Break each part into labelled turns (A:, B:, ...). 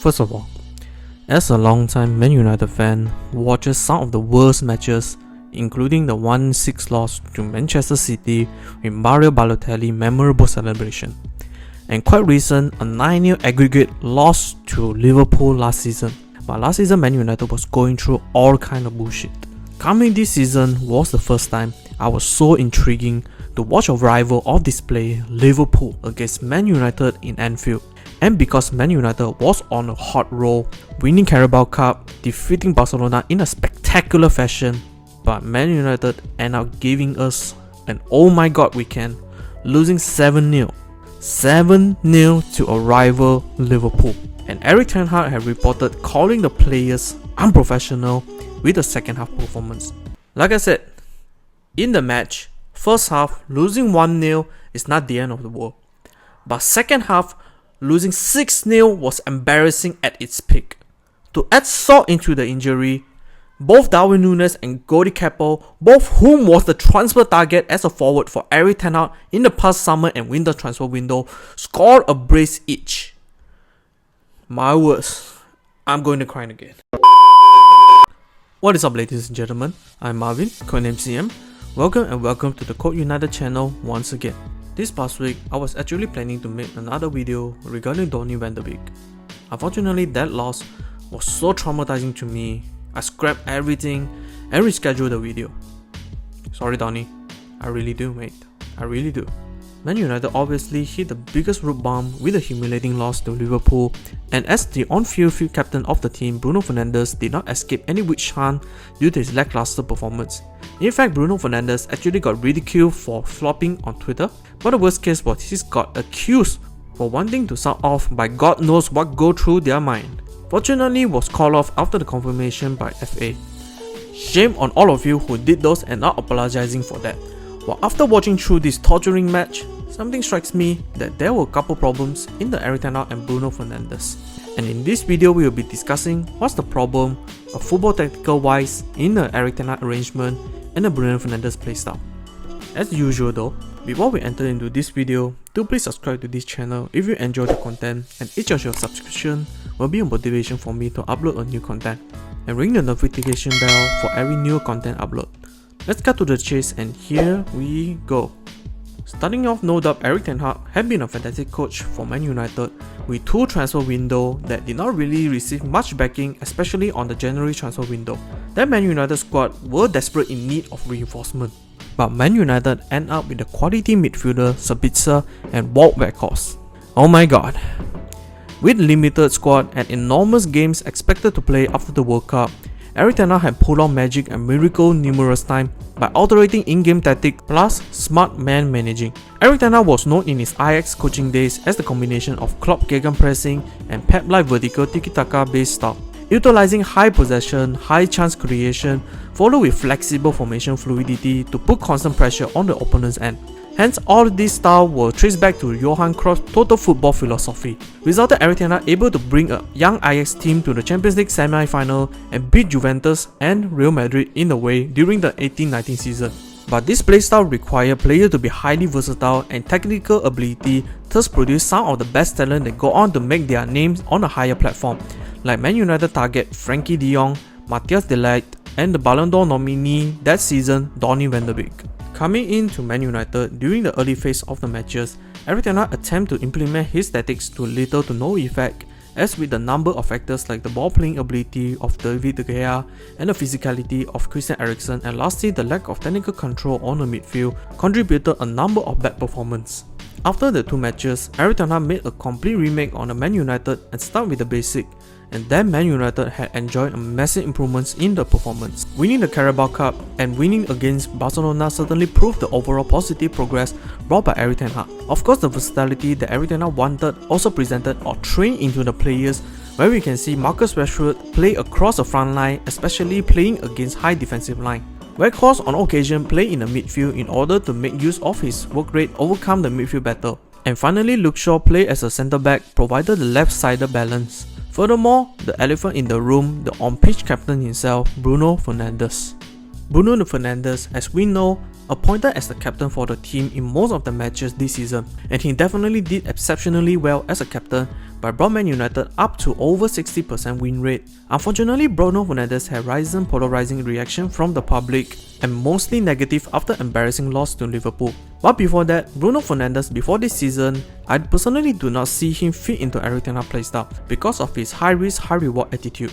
A: First of all, as a long-time Man United fan, watches some of the worst matches, including the 1-6 loss to Manchester City with Mario Balotelli memorable celebration, and quite recent a 9-0 aggregate loss to Liverpool last season. But last season Man United was going through all kind of bullshit. Coming this season was the first time I was so intriguing to watch a rival of display, Liverpool against Man United in Anfield. And because Man United was on a hot roll, winning Carabao Cup, defeating Barcelona in a spectacular fashion, but Man United ended up giving us an oh my god weekend, losing 7-0. 7-0 to a rival Liverpool. And Erik Ten Hag had reported calling the players unprofessional with the second half performance. Like I said, in the match, first half losing 1-0 is not the end of the world. But second half, losing 6-0 was embarrassing at its peak. To add salt into the injury, both Darwin Núñez and Cody Gakpo, both whom was the transfer target as a forward for Erik Ten Hag in the past summer and winter transfer window, scored a brace each. My words, I'm going to cry again. What is up, ladies and gentlemen? I'm Marvin, codename CM. Welcome to the Code United channel once again. This past week, I was actually planning to make another video regarding Donny van de Beek. Unfortunately, that loss was so traumatizing to me, I scrapped everything and rescheduled the video. Sorry Donny, I really do mate, I really do. Man United obviously hit the biggest root bump with a humiliating loss to Liverpool, and as the on-field captain of the team, Bruno Fernandes did not escape any witch hunt due to his lackluster performance. In fact, Bruno Fernandes actually got ridiculed for flopping on Twitter, but the worst case was he got accused for wanting to sound off by God knows what go through their mind. Fortunately, was called off after the confirmation by FA. Shame on all of you who did those and not apologizing for that. Well, after watching through this torturing match, something strikes me that there were a couple problems in the Erik Ten Hag and Bruno Fernandes. And in this video, we will be discussing what's the problem of football tactical wise in the Erik Ten Hag arrangement and the Bruno Fernandes playstyle. As usual though, before we enter into this video, do please subscribe to this channel if you enjoy the content, and each of your subscription will be a motivation for me to upload a new content, and ring the notification bell for every new content upload. Let's cut to the chase and here we go. Starting off, no doubt Erik Ten Hag had been a fantastic coach for Man United with two transfer windows that did not really receive much backing, especially on the January transfer window. That Man United squad were desperate in need of reinforcement. But Man United end up with the quality midfielder Sabitzer and Wout Weghorst. Oh my god. With limited squad and enormous games expected to play after the World Cup, Erik Ten Hag had pulled off magic and miracle numerous times by altering in-game tactics plus smart man managing. Erik Ten Hag was known in his Ajax coaching days as the combination of Klopp gegenpressing and Pep-like vertical tiki-taka based style, utilizing high possession, high chance creation, followed with flexible formation fluidity to put constant pressure on the opponent's end. Hence, all these styles were traced back to Johan Cruyff's total football philosophy, resulted Erik Ten Hag able to bring a young Ajax team to the Champions League semi-final and beat Juventus and Real Madrid in a way during the 18-19 season. But this playstyle required players to be highly versatile and technical ability, thus produce some of the best talent that go on to make their names on a higher platform, like Man United target Frankie de Jong, Matthias de Ligt, and the Ballon d'Or nominee that season, Donny van de Beek. Coming into Man United during the early phase of the matches, Erik Ten Hag attempted to implement his tactics to little to no effect, as with the number of factors like the ball playing ability of David De Gea and the physicality of Christian Eriksen, and lastly the lack of technical control on the midfield contributed a number of bad performances. After the two matches, Erik Ten Hag made a complete remake on the Man United and start with the basic, and then Man United had enjoyed a massive improvements in the performance. Winning the Carabao Cup and winning against Barcelona certainly proved the overall positive progress brought by Erik Ten Hag. Of course, the versatility that Erik Ten Hag wanted also presented or trained into the players, where we can see Marcus Rashford play across the front line, especially playing against high defensive line. Weghorst on occasion play in the midfield in order to make use of his work rate overcome the midfield battle. And finally, Luke Shaw play as a centre back, provided the left-sided balance. Furthermore, the elephant in the room, the on-pitch captain himself, Bruno Fernandes. Bruno Fernandes, as we know, appointed as the captain for the team in most of the matches this season, and he definitely did exceptionally well as a captain, but brought Man United up to over 60% win rate. Unfortunately, Bruno Fernandes had risen polarizing reaction from the public and mostly negative after embarrassing loss to Liverpool. But before that, Bruno Fernandes before this season, I personally do not see him fit into Erik ten Hag playstyle because of his high risk, high reward attitude.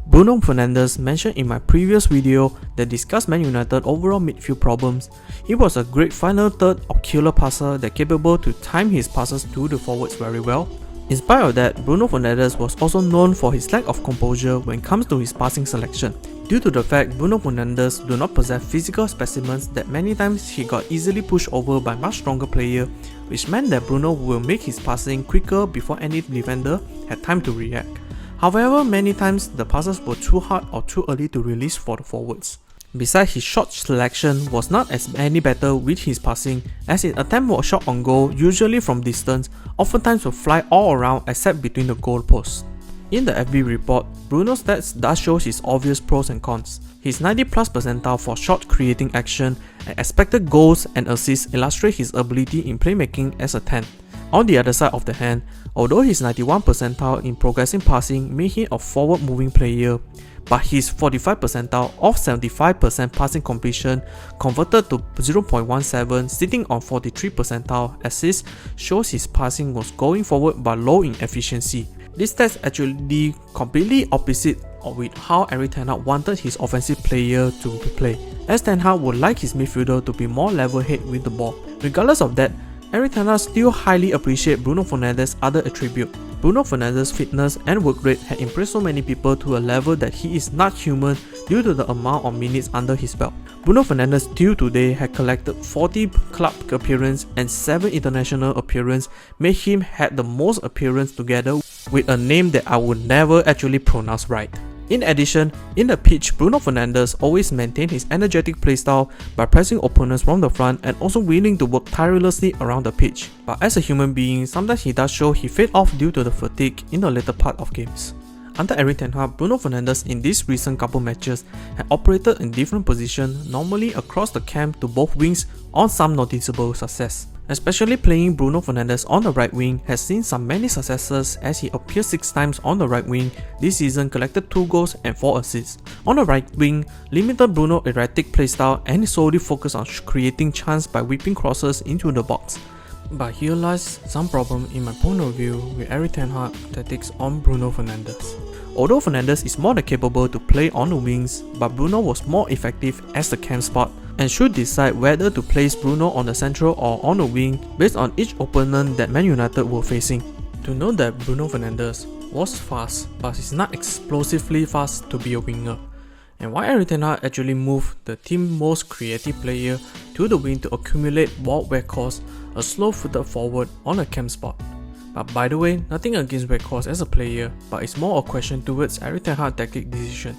A: Bruno Fernandes mentioned in my previous video that discussed Man United overall midfield problems. He was a great final third or killer passer that capable to time his passes to the forwards very well. In spite of that, Bruno Fernandes was also known for his lack of composure when it comes to his passing selection. Due to the fact Bruno Fernandes do not possess physical specimens that many times he got easily pushed over by much stronger player, which meant that Bruno will make his passing quicker before any defender had time to react. However, many times the passes were too hard or too early to release for the forwards. Besides, his shot selection was not as any better with his passing, as his attempt was shot on goal, usually from distance, oftentimes will fly all around except between the goal posts. In the FB report, Bruno's stats does show his obvious pros and cons. His 90+ percentile for shot creating action and expected goals and assists illustrate his ability in playmaking as a 10. On the other side of the hand, although his 91 percentile in progressing passing made him a forward moving player, but his 45 percentile of 75% passing completion converted to 0.17 sitting on 43 percentile assists shows his passing was going forward but low in efficiency. This stats actually completely opposite with how Erik ten Hag wanted his offensive player to play, as ten Hag would like his midfielder to be more level-headed with the ball. Regardless of that, Erik ten Hag still highly appreciate Bruno Fernandes' other attribute. Bruno Fernandes' fitness and work rate had impressed so many people to a level that he is not human due to the amount of minutes under his belt. Bruno Fernandes till today had collected 40 club appearances and 7 international appearances, made him had the most appearances together with a name that I would never actually pronounce right. In addition, in the pitch, Bruno Fernandes always maintained his energetic playstyle by pressing opponents from the front and also willing to work tirelessly around the pitch. But as a human being, sometimes he does show he fade off due to the fatigue in the later part of games. Under Erik ten Hag, Bruno Fernandes in these recent couple matches had operated in different positions, normally across the camp to both wings on some noticeable success. Especially playing Bruno Fernandes on the right wing has seen some many successes as he appeared 6 times on the right wing this season, collected 2 goals and 4 assists. On the right wing, limited Bruno erratic playstyle and solely focused on creating chance by whipping crosses into the box. But here lies some problem in my point of view with Erik ten Hag tactics on Bruno Fernandes. Although Fernandes is more than capable to play on the wings, but Bruno was more effective as the camp spot and should decide whether to place Bruno on the central or on the wing based on each opponent that Man United were facing. To note that Bruno Fernandes was fast, but is not explosively fast to be a winger, and why Erik ten Hag actually moved the team's most creative player to the wing to accumulate ball Weghorst, a slow-footed forward on a camp spot. But by the way, nothing against Weghorst as a player, but it's more a question towards Erik ten Hag's tactic decision.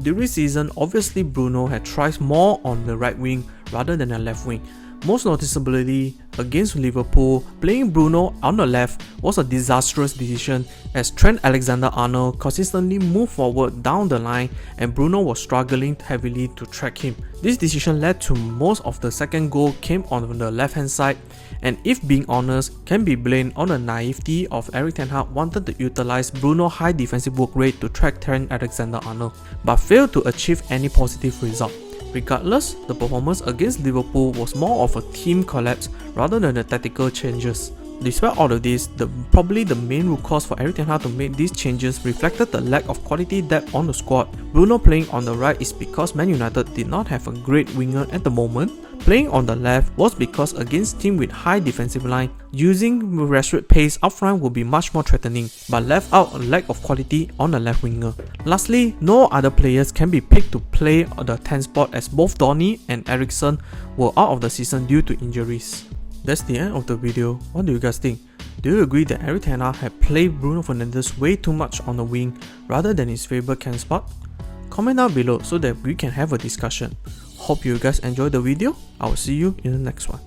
A: During season, obviously Bruno had tried more on the right wing rather than the left wing. Most noticeably, against Liverpool, playing Bruno on the left was a disastrous decision as Trent Alexander-Arnold consistently moved forward down the line and Bruno was struggling heavily to track him. This decision led to most of the second goal came on the left hand side, and if being honest, can be blamed on the naivety of Erik ten Hag wanted to utilize Bruno's high defensive work rate to track Trent Alexander-Arnold, but failed to achieve any positive result. Regardless, the performance against Liverpool was more of a team collapse rather than the tactical changes. Despite all of this, probably the main root cause for Erik ten Hag to make these changes reflected the lack of quality depth on the squad. Bruno playing on the right is because Man United did not have a great winger at the moment. Playing on the left was because against teams with high defensive line, using Rashford's pace up front would be much more threatening, but left out a lack of quality on the left winger. Lastly, no other players can be picked to play the 10 spot as both Donny and Eriksen were out of the season due to injuries. That's the end of the video. What do you guys think? Do you agree that Erik ten Hag had played Bruno Fernandes way too much on the wing rather than his favourite camp spot? Comment down below so that we can have a discussion. Hope you guys enjoyed the video. I will see you in the next one.